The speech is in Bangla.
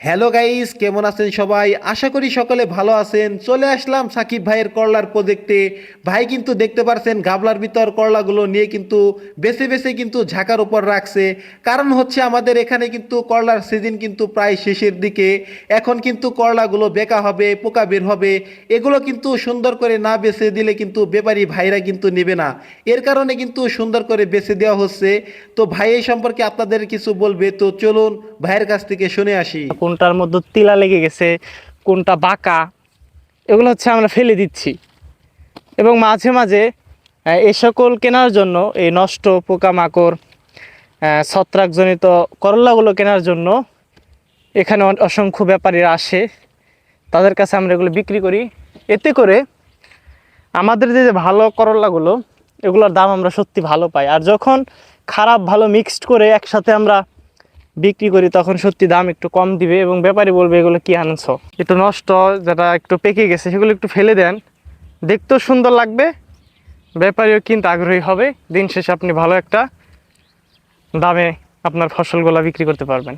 হ্যালো গাইস, কেমন আছেন সবাই? আশা করি সকলে ভালো আছেন। চলে আসলাম সাকিব ভাইয়ের করলার প্রজেক্টে। ভাই কিন্তু দেখতে পারছেন গাবলার ভিতর করলাগুলো নিয়ে কিন্তু বেছে বেছে কিন্তু ঝাঁকার উপর রাখছে। কারণ হচ্ছে আমাদের এখানে কিন্তু করলার সিজন কিন্তু প্রায় শেষের দিকে। এখন কিন্তু করলাগুলো বেকা হবে, পোকা বের হবে। এগুলো কিন্তু সুন্দর করে না বেছে দিলে কিন্তু ব্যাপারী ভাইরা কিন্তু নেবে না। এর কারণে কিন্তু সুন্দর করে বেছে দেওয়া হচ্ছে। তো ভাই এই সম্পর্কে আপনাদের কিছু বলবে, তো চলুন ভাইয়ের কাছ থেকে শুনে আসি। কোনটার মধ্যে তিলা লেগে গেছে, কোনটা বাঁকা, এগুলো হচ্ছে আমরা ফেলে দিচ্ছি। এবং মাঝে মাঝে এই সকল কেনার জন্য, এই নষ্ট পোকামাকড় ছত্রাকজনিত করলাগুলো কেনার জন্য এখানে অসংখ্য ব্যাপারীরা আসে। তাদের কাছে আমরা এগুলো বিক্রি করি। এতে করে আমাদের যে যে ভালো করলাগুলো, এগুলোর দাম আমরা সত্যি ভালো পাই। আর যখন খারাপ ভালো মিক্সড করে একসাথে আমরা বিক্রি করি, তখন সত্যি দাম একটু কম দিবে এবং ব্যাপারী বলবে এগুলো কি আনছো, একটু নষ্ট, যেটা একটু পেকে গেছে সেগুলো একটু ফেলে দেন, দেখতেও সুন্দর লাগবে, ব্যাপারীও কিন্তু আগ্রহী হবে। দিন শেষে আপনি ভালো একটা দামে আপনার ফসলগুলো বিক্রি করতে পারবেন।